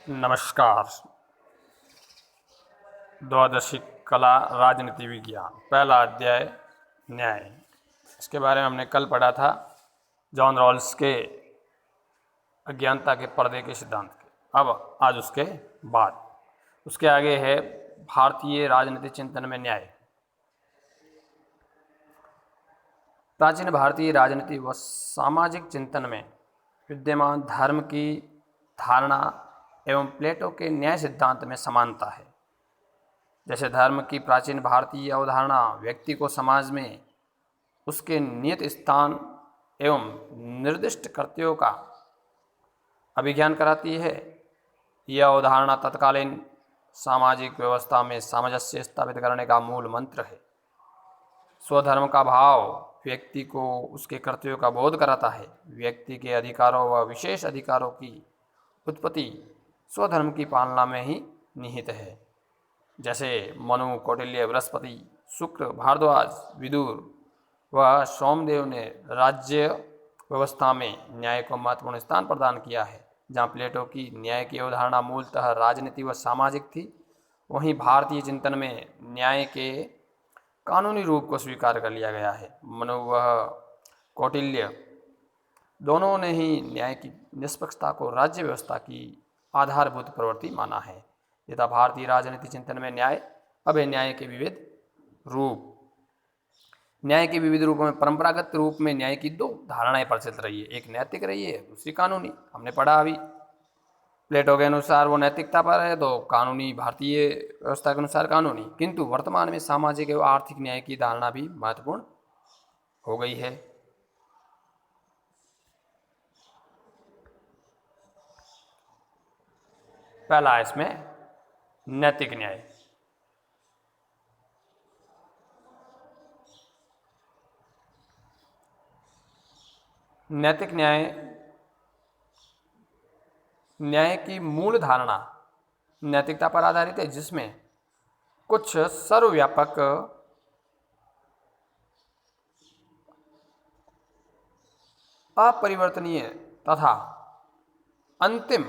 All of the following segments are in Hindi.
नमस्कार। द्वादशी कला राजनीति विज्ञान, पहला अध्याय न्याय। इसके बारे में हमने कल पढ़ा था जॉन रॉल्स के अज्ञानता के पर्दे के सिद्धांत के। अब आज उसके बाद उसके आगे है भारतीय राजनीतिक चिंतन में न्याय। प्राचीन भारतीय राजनीति व सामाजिक चिंतन में विद्यमान धर्म की धारणा एवं प्लेटो के न्याय सिद्धांत में समानता है। जैसे धर्म की प्राचीन भारतीय अवधारणा व्यक्ति को समाज में उसके नियत स्थान एवं निर्दिष्ट कर्तव्यों का अभिज्ञान कराती है। यह अवधारणा तत्कालीन सामाजिक व्यवस्था में सामंजस्य स्थापित करने का मूल मंत्र है। स्वधर्म का भाव व्यक्ति को उसके कर्तव्यों का बोध कराता है। व्यक्ति के अधिकारों व विशेष अधिकारों की उत्पत्ति स्वधर्म की पालना में ही निहित है। जैसे मनु, कौटिल्य, बृहस्पति, शुक्र, भारद्वाज, विदुर व सोमदेव ने राज्य व्यवस्था में न्याय को महत्वपूर्ण स्थान प्रदान किया है। जहाँ प्लेटो की न्याय की अवधारणा मूलतः राजनीति व सामाजिक थी, वहीं भारतीय चिंतन में न्याय के कानूनी रूप को स्वीकार कर लिया गया है। मनु व कौटिल्य दोनों ने ही न्याय की निष्पक्षता को राज्य व्यवस्था की आधारभूत प्रवृत्ति माना है। यथा भारतीय राजनीति चिंतन में न्याय अब न्याय के विविध रूप। न्याय के विविध रूपों में परंपरागत रूप में न्याय की दो धारणाएं प्रचलित रही है, एक नैतिक रही है, दूसरी कानूनी। हमने पढ़ा अभी प्लेटो के अनुसार वो नैतिकता पर है, तो कानूनी भारतीय व्यवस्था के अनुसार कानूनी। किंतु वर्तमान में सामाजिक एवं आर्थिक न्याय की धारणा भी महत्वपूर्ण हो गई है। पहला इसमें नैतिक न्याय। नैतिक न्याय न्याय की मूल धारणा नैतिकता पर आधारित है, जिसमें कुछ सर्वव्यापक अपरिवर्तनीय तथा अंतिम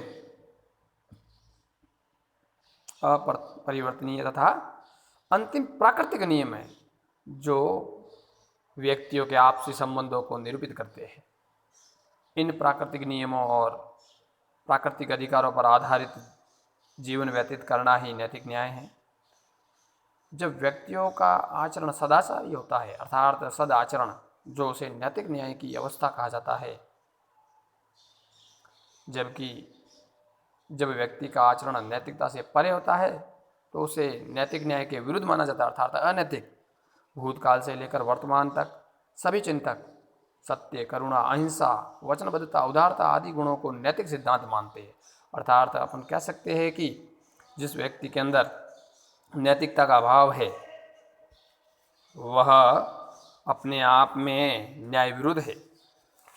प्राकृतिक नियम है, जो व्यक्तियों के आपसी संबंधों को निरूपित करते हैं। इन प्राकृतिक नियमों और प्राकृतिक अधिकारों पर आधारित जीवन व्यतीत करना ही नैतिक न्याय है। जब व्यक्तियों का आचरण सदाचारी होता है, अर्थात सदाचरण, जो उसे नैतिक न्याय की अवस्था कहा जाता है। जबकि जब व्यक्ति का आचरण नैतिकता से परे होता है, तो उसे नैतिक न्याय के विरुद्ध माना जाता है, अर्थात अनैतिक। भूतकाल से लेकर वर्तमान तक सभी चिंतक सत्य, करुणा, अहिंसा, वचनबद्धता, उदारता आदि गुणों को नैतिक सिद्धांत मानते हैं। अर्थात अपन कह सकते हैं कि जिस व्यक्ति के अंदर नैतिकता का भाव है, वह अपने आप में न्याय विरुद्ध है,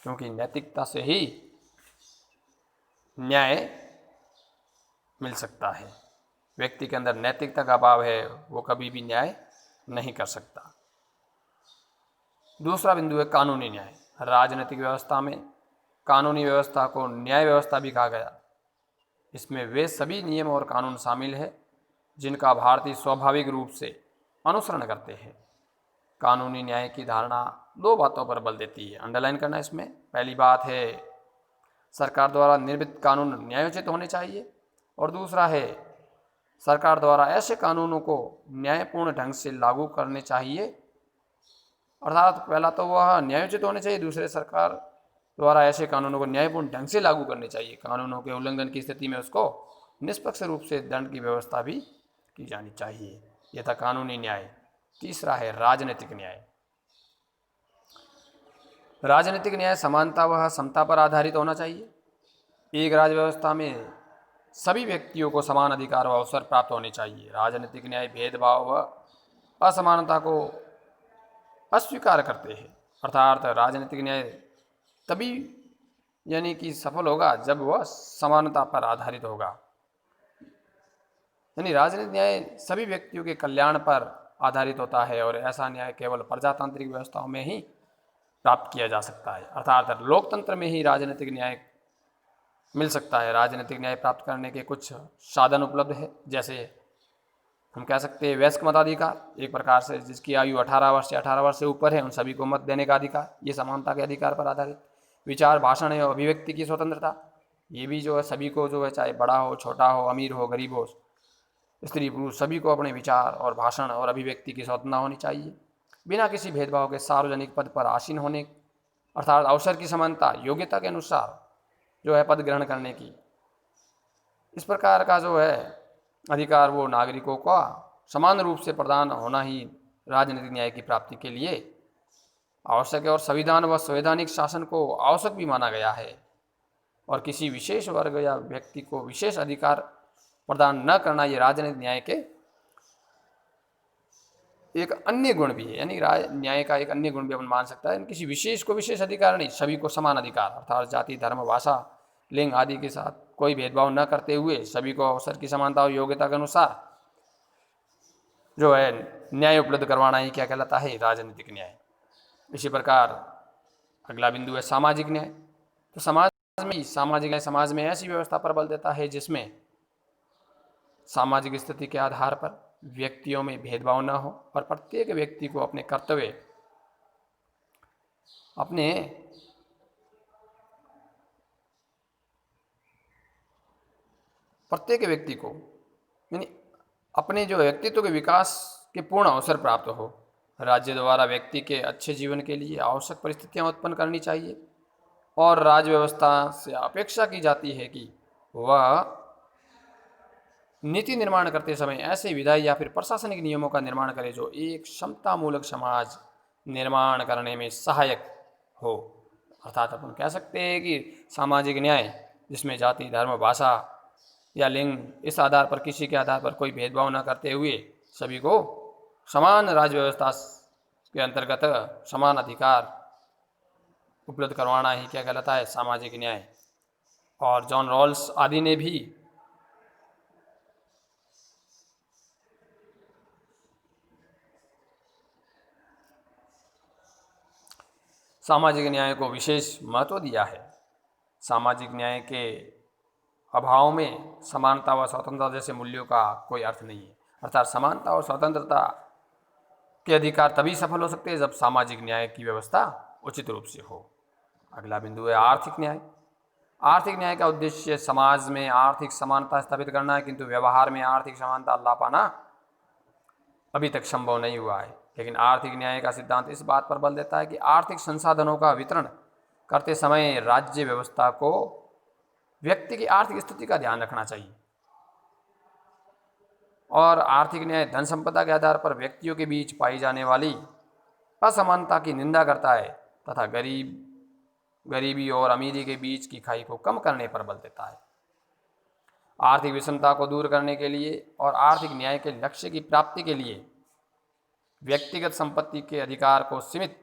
क्योंकि नैतिकता से ही न्याय मिल सकता है। व्यक्ति के अंदर नैतिकता का भाव है, वो कभी भी न्याय नहीं कर सकता। दूसरा बिंदु है कानूनी न्याय। राजनीतिक व्यवस्था में कानूनी व्यवस्था को न्याय व्यवस्था भी कहा गया। इसमें वे सभी नियम और कानून शामिल है जिनका भारतीय स्वाभाविक रूप से अनुसरण करते हैं। कानूनी न्याय की धारणा दो बातों पर बल देती है, अंडरलाइन करना इसमें। पहली बात है, सरकार द्वारा निर्मित कानून न्यायोचित होने चाहिए, और दूसरा है, सरकार द्वारा ऐसे कानूनों को न्यायपूर्ण ढंग से लागू करने चाहिए। अर्थात पहला तो वह न्यायोचित होने चाहिए, दूसरे सरकार द्वारा ऐसे कानूनों को न्यायपूर्ण ढंग से लागू करने चाहिए। कानूनों के उल्लंघन की स्थिति में उसको निष्पक्ष रूप से दंड की व्यवस्था भी की जानी चाहिए। यह था कानूनी न्याय। तीसरा है राजनीतिक न्याय। राजनीतिक न्याय समानता व समता पर आधारित होना चाहिए। एक राज्य व्यवस्था में सभी व्यक्तियों को समान अधिकार व अवसर प्राप्त होने चाहिए। राजनीतिक न्याय भेदभाव व असमानता को अस्वीकार करते हैं। अर्थात राजनीतिक न्याय तभी यानी कि सफल होगा जब वह समानता पर आधारित होगा। यानी राजनीतिक न्याय सभी व्यक्तियों के कल्याण पर आधारित होता है, और ऐसा न्याय केवल प्रजातांत्रिक व्यवस्थाओं में ही प्राप्त किया जा सकता है। अर्थात लोकतंत्र में ही राजनीतिक न्याय मिल सकता है। राजनीतिक न्याय प्राप्त करने के कुछ साधन उपलब्ध है, जैसे हम कह सकते हैं वयस्क मताधिकार, एक प्रकार से जिसकी आयु 18 वर्ष से 18 वर्ष से ऊपर है उन सभी को मत देने का अधिकार, ये समानता के अधिकार पर आधारित। विचार, भाषण एवं अभिव्यक्ति की स्वतंत्रता, ये भी जो है सभी को जो है, चाहे बड़ा हो, छोटा हो, अमीर हो, गरीब हो, स्त्री पुरुष, सभी को अपने विचार और भाषण और अभिव्यक्ति की स्वतंत्रता होनी चाहिए। बिना किसी भेदभाव के सार्वजनिक पद पर आसीन होने, अर्थात अवसर की समानता, योग्यता के अनुसार जो है पद ग्रहण करने की, इस प्रकार का जो है अधिकार वो नागरिकों का समान रूप से प्रदान होना ही राजनीतिक न्याय की प्राप्ति के लिए आवश्यक है और संविधान व संवैधानिक शासन को आवश्यक भी माना गया है। और किसी विशेष वर्ग या व्यक्ति को विशेष अधिकार प्रदान न करना ये राजनीतिक न्याय के एक अन्य गुण भी है, यानी न्याय का एक अन्य गुण भी अपन मान सकता है। किसी विशेष को विशेष अधिकार नहीं, सभी को समान अधिकार, अर्थात जाति, धर्म, भाषा, लिंग आदि के साथ कोई भेदभाव न करते हुए सभी को अवसर की समानता और योग्यता के अनुसार जो है न्याय उपलब्ध करवाना ही क्या कहलाता है, राजनीतिक न्याय। इसी प्रकार अगला बिंदु है सामाजिक न्याय। तो सामाजिक न्याय समाज में ऐसी व्यवस्था पर बल देता है जिसमें सामाजिक स्थिति के आधार पर व्यक्तियों में भेदभाव न हो और प्रत्येक व्यक्ति को अपने कर्तव्य, अपने प्रत्येक व्यक्ति को यानी अपने जो व्यक्तित्व के विकास के पूर्ण अवसर प्राप्त हो। राज्य द्वारा व्यक्ति के अच्छे जीवन के लिए आवश्यक परिस्थितियां उत्पन्न करनी चाहिए और राज्य व्यवस्था से अपेक्षा की जाती है कि वह नीति निर्माण करते समय ऐसे विधायी या फिर प्रशासनिक नियमों का निर्माण करे जो एक समतामूलक समाज निर्माण करने में सहायक हो। अर्थात अपन कह सकते हैं कि सामाजिक न्याय जिसमें जाति, धर्म, भाषा या लिंग इस आधार पर, किसी के आधार पर कोई भेदभाव न करते हुए सभी को समान राज्य व्यवस्था के अंतर्गत समान अधिकार उपलब्ध करवाना ही क्या कहलाता है, सामाजिक न्याय। और जॉन रॉल्स आदि ने भी सामाजिक न्याय को विशेष महत्व दिया है। सामाजिक न्याय के अभाव में समानता व स्वतंत्रता जैसे मूल्यों का कोई अर्थ नहीं है। अर्थात समानता और स्वतंत्रता के अधिकार तभी सफल हो सकते हैं जब सामाजिक न्याय की व्यवस्था उचित रूप से हो। अगला बिंदु है आर्थिक न्याय। आर्थिक न्याय का उद्देश्य समाज में आर्थिक समानता स्थापित करना है, किंतु व्यवहार में आर्थिक समानता ला पाना अभी तक संभव नहीं हुआ है। लेकिन आर्थिक न्याय का सिद्धांत इस बात पर बल देता है कि आर्थिक संसाधनों का वितरण करते समय राज्य व्यवस्था को व्यक्ति की आर्थिक स्थिति का ध्यान रखना चाहिए और आर्थिक न्याय धन संपदा के आधार पर व्यक्तियों के बीच पाई जाने वाली असमानता की निंदा करता है तथा गरीबी और अमीरी के बीच की खाई को कम करने पर बल देता है। आर्थिक विषमता को दूर करने के लिए और आर्थिक न्याय के लक्ष्य की प्राप्ति के लिए व्यक्तिगत संपत्ति के अधिकार को सीमित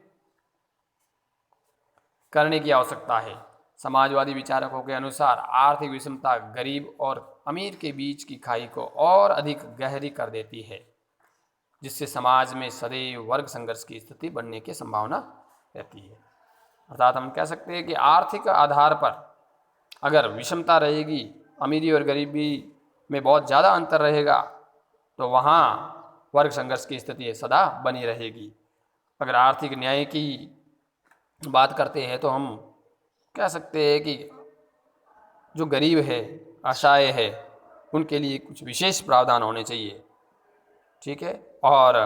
करने की आवश्यकता है। समाजवादी विचारकों के अनुसार आर्थिक विषमता गरीब और अमीर के बीच की खाई को और अधिक गहरी कर देती है, जिससे समाज में सदैव वर्ग संघर्ष की स्थिति बनने की संभावना रहती है। अर्थात हम कह सकते हैं कि आर्थिक आधार पर अगर विषमता रहेगी, अमीरी और गरीबी में बहुत ज़्यादा अंतर रहेगा, तो वहाँ वर्ग संघर्ष की स्थिति सदा बनी रहेगी। अगर आर्थिक न्याय की बात करते हैं तो हम कह सकते हैं कि जो गरीब है, असहाय है, उनके लिए कुछ विशेष प्रावधान होने चाहिए, ठीक है। और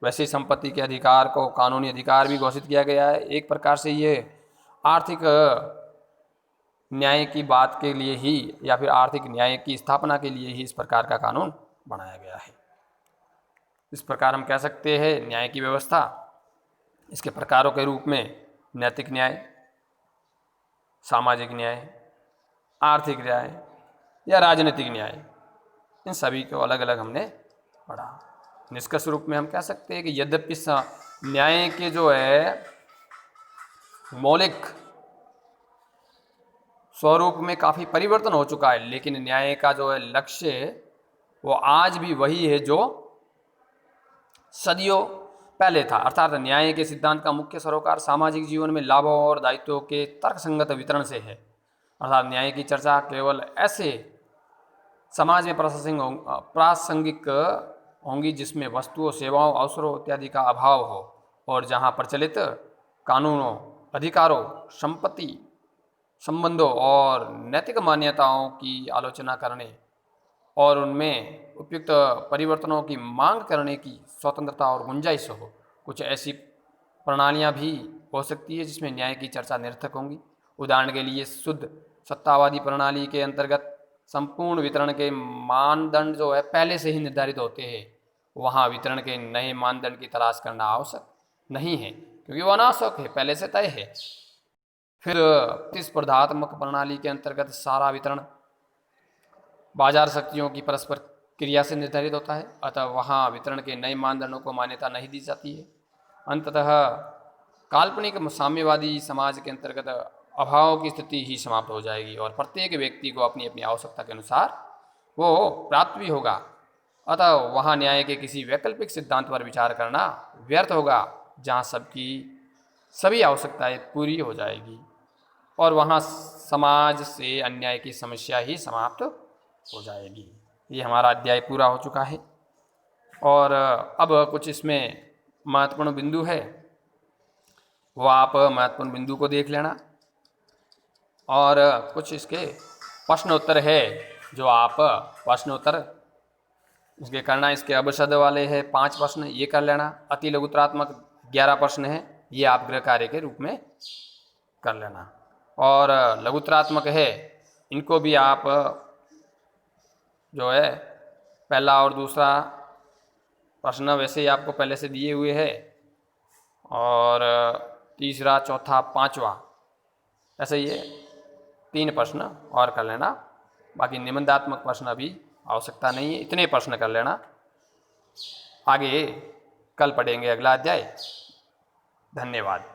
वैसे संपत्ति के अधिकार को कानूनी अधिकार भी घोषित किया गया है। एक प्रकार से ये आर्थिक न्याय की बात के लिए ही या फिर आर्थिक न्याय की स्थापना के लिए ही इस प्रकार का कानून बनाया गया है। इस प्रकार हम कह सकते हैं न्याय की व्यवस्था इसके प्रकारों के रूप में नैतिक न्याय, सामाजिक न्याय, आर्थिक न्याय या राजनीतिक न्याय, इन सभी को अलग अलग हमने पढ़ा। निष्कर्ष रूप में हम कह सकते हैं कि यद्यपि न्याय के जो है मौलिक स्वरूप में काफ़ी परिवर्तन हो चुका है, लेकिन न्याय का जो है लक्ष्य वो आज भी वही है जो सदियों पहले था। अर्थात न्याय के सिद्धांत का मुख्य सरोकार सामाजिक जीवन में लाभों और दायित्वों के तर्कसंगत वितरण से है। अर्थात न्याय की चर्चा केवल ऐसे समाज में प्रासंगिक होंगी जिसमें वस्तुओं, सेवाओं, अवसरों इत्यादि का अभाव हो और जहाँ प्रचलित कानूनों, अधिकारों, संपत्ति, संबंधों और नैतिक मान्यताओं की आलोचना करने और उनमें उपयुक्त परिवर्तनों की मांग करने की स्वतंत्रता और गुंजाइश हो। कुछ ऐसी प्रणालियाँ भी हो सकती है जिसमें न्याय की चर्चा निरर्थक होंगी। उदाहरण के लिए शुद्ध सत्तावादी प्रणाली के अंतर्गत संपूर्ण वितरण के मानदंड जो है पहले से ही निर्धारित होते हैं। वहाँ वितरण के नए मानदंड की तलाश करना आवश्यक नहीं है क्योंकि वो अनावश्यक है, पहले से तय है। फिर प्रतिस्पर्धात्मक प्रणाली के अंतर्गत सारा वितरण बाजार शक्तियों की परस्पर क्रिया से निर्धारित होता है, अतः वहाँ वितरण के नए मानदंडों को मान्यता नहीं दी जाती है। अंततः काल्पनिक साम्यवादी समाज के अंतर्गत अभाव की स्थिति ही समाप्त हो जाएगी और प्रत्येक व्यक्ति को अपनी अपनी आवश्यकता के अनुसार वो प्राप्त भी होगा। अतः वहाँ न्याय के किसी वैकल्पिक सिद्धांत पर विचार करना व्यर्थ होगा जहाँ सबकी सभी आवश्यकताएं पूरी हो जाएगी और वहाँ समाज से अन्याय की समस्या ही समाप्त हो जाएगी। ये हमारा अध्याय पूरा हो चुका है और अब कुछ इसमें महत्वपूर्ण बिंदु है, वो आप महत्वपूर्ण बिंदु को देख लेना और कुछ इसके प्रश्न उत्तर है जो आप प्रश्न उत्तर इसके करना। इसके अबशद वाले हैं 5 प्रश्न, ये कर लेना। अति लघुतरात्मक 11 प्रश्न है, ये आप गृह कार्य के रूप में कर लेना। और लघुतरात्मक है, इनको भी आप जो है पहला और दूसरा प्रश्न वैसे ही आपको पहले से दिए हुए हैं और तीसरा, चौथा, पांचवा ऐसे ये 3 प्रश्न और कर लेना। बाकी निबंधात्मक प्रश्न अभी आवश्यकता नहीं है, इतने प्रश्न कर लेना। आगे कल पढ़ेंगे अगला अध्याय। धन्यवाद।